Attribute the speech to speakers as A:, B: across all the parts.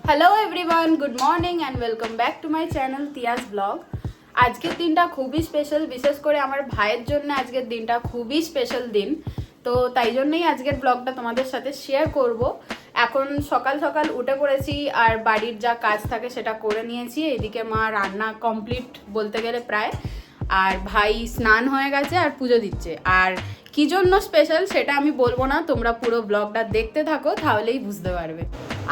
A: Hello everyone, good morning and welcome back to my channel Tiyas blog. আজকের দিনটা খুবই special, বিশেষ করে আমার ভাইয়ের জন্য আজকের দিনটা খুবই স্পেশাল দিন। তো তাই জন্যই আজকের ব্লগটা তোমাদের সাথে শেয়ার করব। এখন সকাল সকাল উঠে পড়েছি আর বাড়ির যা কাজ থাকে সেটা করে নিয়েছি। এদিকে মা রান্না কমপ্লিট বলতে গেলে প্রায়, আর ভাই স্নান হয়ে গেছে আর পুজো দিচ্ছে। আর কি জন্য স্পেশাল সেটা আমি বলবো না, তোমরা পুরো ব্লগটা দেখতে থাকো, তাহলেই বুঝতে পারবে।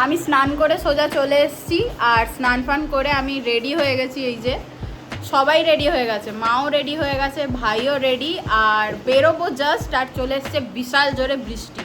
A: আমি স্নান করে সোজা চলে এসেছি আর স্নান ফান করে আমি রেডি হয়ে গেছি। এই যে সবাই রেডি হয়ে গেছে, মাও রেডি হয়ে গেছে, ভাইও রেডি, আর বেরোবো জাস্ট। আর চলে এসছে বিশাল জোরে বৃষ্টি।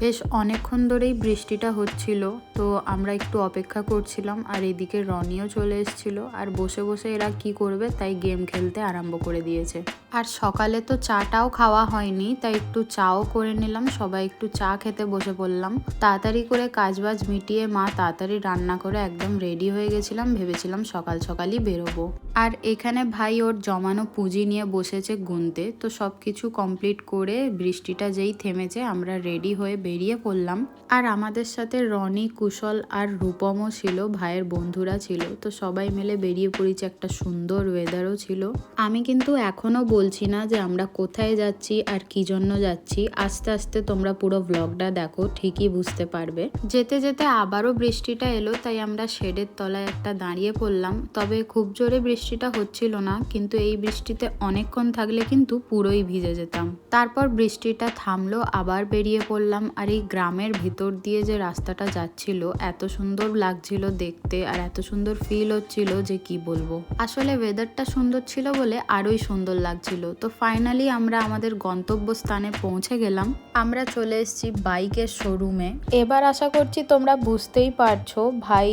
A: বেশ অনেকক্ষণ ধরেই বৃষ্টিটা হচ্ছিল, তো আমরা একটু অপেক্ষা করছিলাম। আর এদিকে রনিও চলে এসেছিল, আর বসে বসে এরা কি করবে তাই গেম খেলতে আরম্ভ করে দিয়েছে। আর সকালে তো চাটাও খাওয়া হয়নি, তাই একটু চাও করে নিলাম। সবাই একটু চা খেতে বসে পড়লাম। তাড়াতাড়ি করে কাজবাজ মিটিয়ে মা তাড়াতাড়ি রান্না করে একদম রেডি হয়ে গেছিলাম, ভেবেছিলাম সকাল সকালই বেরোবো। আর এখানে ভাই ওর জমানো পুঁজি নিয়ে বসেছে গুনতে। তো সব কিছু কমপ্লিট করে বৃষ্টিটা যেই থেমেছে আমরা রেডি হয়ে বেরিয়ে পড়লাম। আর আমাদের সাথে রনি, কুশল আর রূপমও ছিল, ভাইয়ের বন্ধুরা ছিল। তো সবাই মিলে বেরিয়ে পড়েছে, একটা সুন্দর ওয়েদারও ছিল। আমি কিন্তু এখনো বলছি না যে আমরা কোথায় যাচ্ছি আর কি জন্য যাচ্ছি। আস্তে আস্তে তোমরা পুরো ব্লগটা দেখো, ঠিকই বুঝতে পারবে। যেতে যেতে আবারও বৃষ্টিটা এলো, তাই আমরা শেডের তলায় একটা দাঁড়িয়ে পড়লাম। তবে খুব জোরে বৃষ্টিটা হচ্ছিল না, কিন্তু এই বৃষ্টিতে অনেকক্ষণ থাকলে কিন্তু পুরোই ভিজে যেতাম। তারপর বৃষ্টিটা থামলো, আবার বেরিয়ে পড়লাম। আর এই গ্রামের ভিতর দিয়ে যে রাস্তাটা যাচ্ছিল এত সুন্দর লাগছিল দেখতে, আর এত সুন্দর ফিল হচ্ছিল যে কি বলবো। আসলে ওয়েদারটা সুন্দর ছিল বলে আরোই সুন্দর লাগছিল। তো ফাইনালি আমরা আমাদের গন্তব্যস্থানে পৌঁছে গেলাম। আমরা চলে এসেছি বাইকের শোরুমে। এবার আশা করছি তোমরা বুঝতেই পারছো ভাই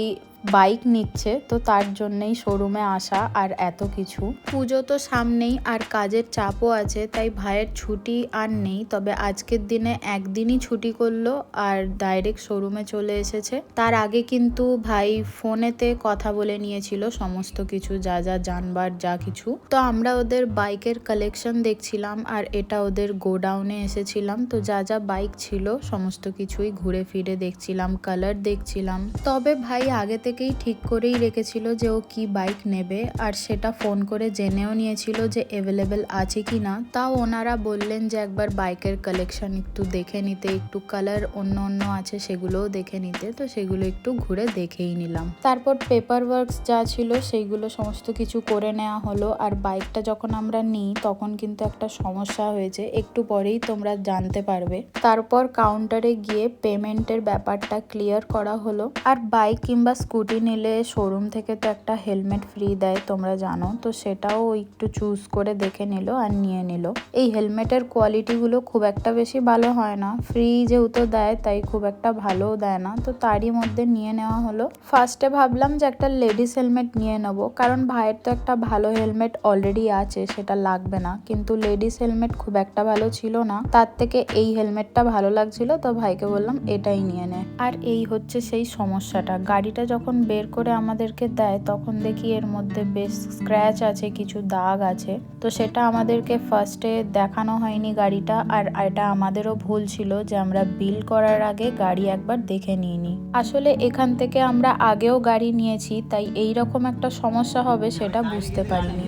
A: বাইক নিচ্ছে, তো তার জন্যই শোরুমে আসা আর এত কিছু। পুজো তো সামনেই আর কাজের চাপও আছে, তাই ভাইয়ের ছুটি আর নেই। তবে আজকের দিনে একদিনই ছুটি করলো আর ডাইরেক্ট শোরুমে চলে এসেছে। তার আগে কিন্তু ভাই ফোনেতে কথা বলে নিয়েছিল সমস্ত কিছু, যা যা জানবার যা কিছু। তো আমরা ওদের বাইকের কালেকশন দেখছিলাম, আর এটা ওদের গোডাউনে এসেছিলাম। তো যা যা বাইক ছিল সমস্ত কিছুই ঘুরে ফিরে দেখছিলাম, কালার দেখছিলাম। তবে ভাই আগে থেকেই ঠিক করেই রেখেছিল যে ও কি বাইক নেবে, আর সেটা ফোন করে জেনেও নিয়েছিল যে অ্যাভেলেবেল আছে কি না। তাও ওনারা বললেন যে একবার বাইকের কালেকশন একটু দেখে নিতে, একটু কালার অন্য অন্য আছে সেগুলোও দেখে নিতে। তো সেগুলো একটু ঘুরে দেখেই নিলাম। তারপর পেপার ওয়ার্কস যা ছিল সেইগুলো সমস্ত কিছু করে নেওয়া হলো। আর বাইকটা যখন আমরা নিই তখন কিন্তু একটা সমস্যা হয়েছে, একটু পরেই তোমরা জানতে পারবে। তারপর কাউন্টারে গিয়ে পেমেন্টের ব্যাপারটা ক্লিয়ার করা হলো। আর বাইক কিংবা স্কুটি নিলে শোরুম থেকে তো একটা হেলমেট ফ্রি দেয়, তোমরা জানো। তো সেটাও একটু চুজ করে দেখে নিল আর নিয়ে নিল। এই হেলমেটের কোয়ালিটিগুলো খুব একটা বেশি ভালো হয় না, ফ্রি যেহেতু দেয় তাই খুব একটা ভালোও দেয় না। তো তারই মধ্যে নিয়ে নেওয়া হলো। ফার্স্টে ভাবলাম যে একটা লেডিস হেলমেট নিয়ে নেবো, কারণ ভাইয়ের তো একটা ভালো হেলমেট অলরেডি আছে, সেটা লাগবে না। কিন্তু লেডিস হেলমেট খুব একটা ভালো ছিল না, তার থেকে এই হেলমেটটা ভালো লাগছিল। তো ভাইকে বললাম এটাই নিয়ে নে। আর এই হচ্ছে সেই সমস্যাটা, গাড়িটা যখন বের করে আমাদেরকে দেয় তখন দেখি এর মধ্যে বেশ স্ক্র্যাচ আছে, কিছু দাগ আছে। তো সেটা আমাদেরকে ফার্স্টে দেখানো হয়নি গাড়িটা, আর এটা আমাদেরও ভুল ছিল যে আমরা বিল করার আগে গাড়ি একবার দেখে নিইনি। আসলে এখান থেকে আমরা আগেও গাড়ি নিয়েছি, তাই এই রকম একটা সমস্যা হবে সেটা বুঝতে পারিনি।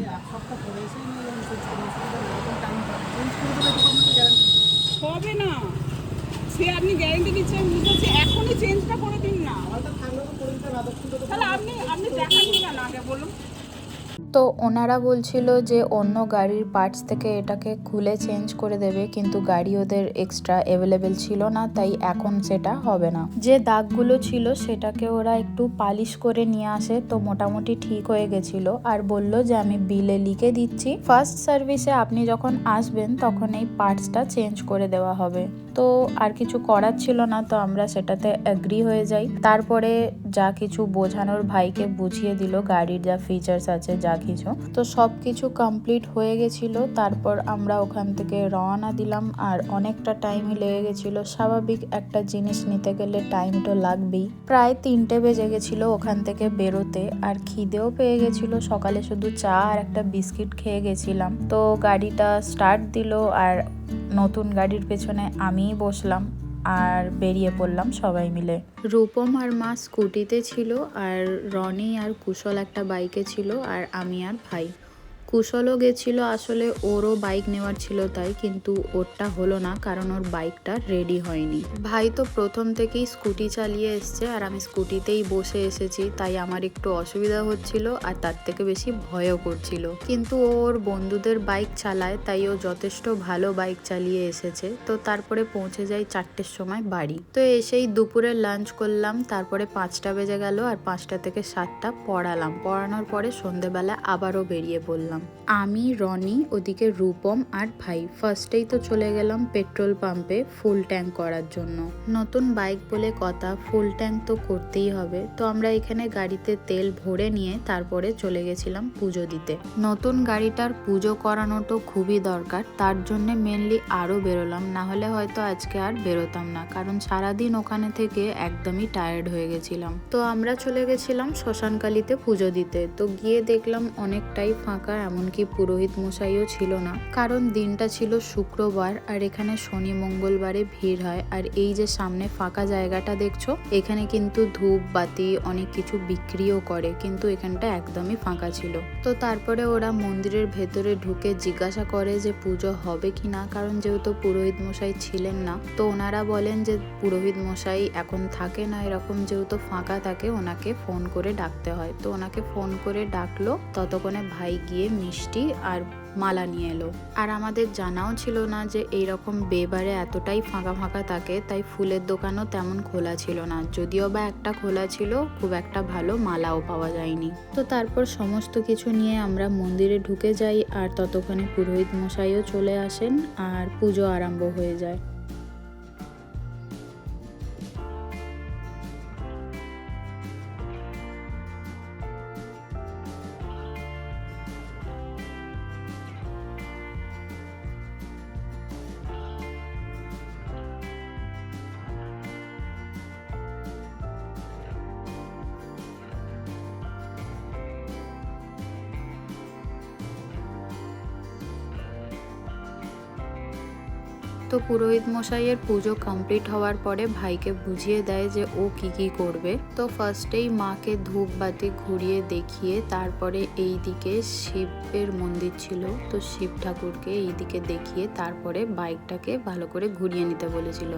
B: হবে না, সে আপনি গ্যারান্টি দিচ্ছেন, বুঝতে এখনই চেঞ্জটা করে দিন না। তাহলে আপনি দেখাননি কেন আগে বলুন।
A: তো ওনারা বলছিল যে অন্য গাড়ির পার্টস থেকে এটাকে খুলে চেঞ্জ করে দেবে, কিন্তু গাড়ি ওদের এক্সট্রা অ্যাভেলেবেল ছিল না, তাই এখন সেটা হবে না। যে দাগগুলো ছিল সেটাকে ওরা একটু পালিশ করে নিয়ে আসে, তো মোটামুটি ঠিক হয়ে গেছিল। আর বলল যে আমি বিলে লিখে দিচ্ছি, ফার্স্ট সার্ভিসে আপনি যখন আসবেন তখন এই পার্টসটা চেঞ্জ করে দেওয়া হবে। তো আর কিছু করার ছিল না, তো আমরা সেটাতে এগ্রি হয়ে যাই। তারপরে যা কিছু বোঝানোর ভাইকে বুঝিয়ে দিল, গাড়ির যা ফিচার্স আছে যা কিছু। তো সব কিছু কমপ্লিট হয়ে গেছিল। তারপর আমরা ওখান থেকে রওনা দিলাম, আর অনেকটা টাইমই লেগে গেছিল। স্বাভাবিক একটা জিনিস নিতে গেলে টাইম তো লাগবেই। প্রায় 3টে বেজে গেছিল ওখান থেকে বেরোতে, আর খিদেও পেয়ে গেছিল। সকালে শুধু চা আর একটা বিস্কিট খেয়ে গেছিলাম। তো গাড়িটা স্টার্ট দিল, আর নতুন গাড়ির পেছনে আমিই বসলাম। আর বেরিয়ে পড়লাম সবাই মিলে। রূপম আর মা স্কুটিতে ছিল, আর রনি আর কুশল একটা বাইকে ছিল, আর আমি আর ভাই। কুশলও গেছিলো, আসলে ওরও বাইক নেওয়ার ছিল তাই, কিন্তু ওরটা হলো না কারণ ওর বাইকটা রেডি হয়নি। ভাই তো প্রথম থেকেই স্কুটি চালিয়ে এসছে আর আমি স্কুটিতেই বসে এসেছি, তাই আমার একটু অসুবিধা হচ্ছিল আর তার থেকে বেশি ভয়ও করছিল। কিন্তু ওর বন্ধুদের বাইক চালায় তাই ও যথেষ্ট ভালো বাইক চালিয়ে এসেছে। তো তারপরে পৌঁছে যাই 4টের সময় বাড়ি। তো এসেই দুপুরে লাঞ্চ করলাম, তারপরে 5টা বেজে গেল আর 5টা থেকে 7টা পড়ালাম। পড়ানোর পরে সন্ধেবেলা আবারও বেরিয়ে পড়লাম। আমি, রনি, ওদিকে রূপম আর ভাই ফার্স্টেই তো চলে গেলাম পেট্রোল পাম্পে ফুল ট্যাঙ্ক করার জন্য। নতুন বাইক বলে কথা, ফুল ট্যাঙ্ক তো করতেই হবে। তো আমরা এখানে গাড়িতে তেল ভরে নিয়ে তারপরে চলে গেছিলাম পুজো দিতে। নতুন গাড়িটার পুজো করানো তো খুবই দরকার, তার জন্য মেনলি আরও বেরোলাম, না হলে হয়তো আজকে আর বেরোতাম না, কারণ সারাদিন ওখানে থেকে একদমই টায়ার্ড হয়ে গেছিলাম। তো আমরা চলে গেছিলাম শ্মশানকালীতে পুজো দিতে। তো গিয়ে দেখলাম অনেকটাই ফাঁকা, এমনকি পুরোহিত মশাইও ছিল না, কারণ দিনটা ছিল শুক্রবার আর এখানে শনি মঙ্গলবারে ভিড় হয়। আর এই যে সামনে ফাঁকা জায়গাটা দেখছো, এখানে কিন্তু ধূপ বাতি অনেক কিছু বিক্রিও করে, কিন্তু এখানটা একদমই ফাঁকা ছিল। তো তারপরে ওরা মন্দিরের ভেতরে ঢুকে জিজ্ঞাসা করে যে পুজো হবে কিনা, কারণ যেহেতু পুরোহিত মশাই ছিলেন না, তো ওনারা বলেন যে পুরোহিত মশাই এখন থাকে না, এরকম যেহেতু ফাঁকা থাকে ওনাকে ফোন করে ডাকতে হয়। তো ওনাকে ফোন করে ডাকলো, ততক্ষণে ভাই গিয়ে মিষ্টি আর মালা নিয়ে এলো। আর আমাদের জানাও ছিল না যে এইরকম বেবারে এতটাই ফাঁকা ফাঁকা থাকে, তাই ফুলের দোকানও তেমন খোলা ছিল না, যদিও বা একটা খোলা ছিল, খুব একটা ভালো মালাও পাওয়া যায়নি। তো তারপর সমস্ত কিছু নিয়ে আমরা মন্দিরে ঢুকে যাই, আর ততক্ষণে পুরোহিত মশাইও চলে আসেন আর পুজো আরম্ভ হয়ে যায়। তো পুরোহিত মশাইয়ের পুজো কমপ্লিট হওয়ার পরে ভাইকে বুঝিয়ে দেয় যে ও কি কি করবে। তো ফার্স্টেই মাকে ধূপ বাতি ঘুরিয়ে দেখিয়ে তারপরে এই দিকে শিবের মন্দির ছিল, তো শিব ঠাকুরকে এই দিকে দেখিয়ে তারপরে বাইকটাকে ভালো করে ঘুরিয়ে নিতে বলেছিল।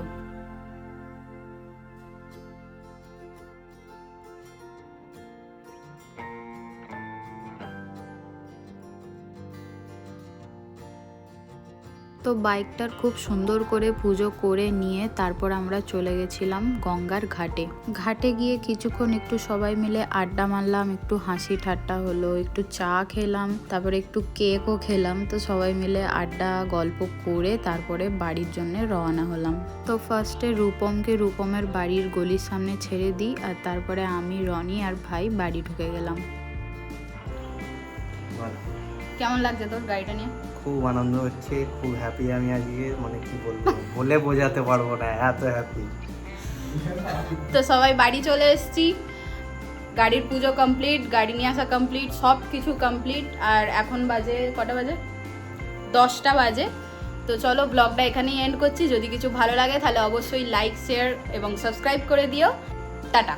A: তো বাইকটার খুব সুন্দর করে পুজো করে নিয়ে তারপর আমরা চলে গেছিলাম গঙ্গার ঘাটে। ঘাটে গিয়ে কিছুক্ষণ একটু সবাই মিলে আড্ডা মারলাম, একটু হাসি ঠাট্টা হলো, একটু চা খেলাম, তারপরে একটু কেকও খেলাম। তো সবাই মিলে আড্ডা গল্প করে তারপরে বাড়ির জন্য রওনা হলাম। তো ফার্স্টে রূপমকে রূপমের বাড়ির গলির সামনে ছেড়ে দিই, আর তারপরে আমি, রনি আর ভাই বাড়ি ঢুকে গেলাম। কেমন লাগছে তোর গাড়িটা নিয়ে?
C: খুব আনন্দ হচ্ছে, খুব হ্যাপি আমি আজকে, মানে কি বলবো, বলে বোঝাতে পারবো না, এত হ্যাপি।
A: তো সবাই বাড়ি চলে এসেছি, গাড়ির পুজো কমপ্লিট, গাড়ি নিয়ে আসা কমপ্লিট, সব কিছু কমপ্লিট। আর এখন বাজে কটা বাজে? 10টা বাজে। তো চলো ব্লগটা এখানেই এন্ড করছি। যদি কিছু ভালো লাগে তাহলে অবশ্যই লাইক, শেয়ার এবং সাবস্ক্রাইব করে দিও। টাটা।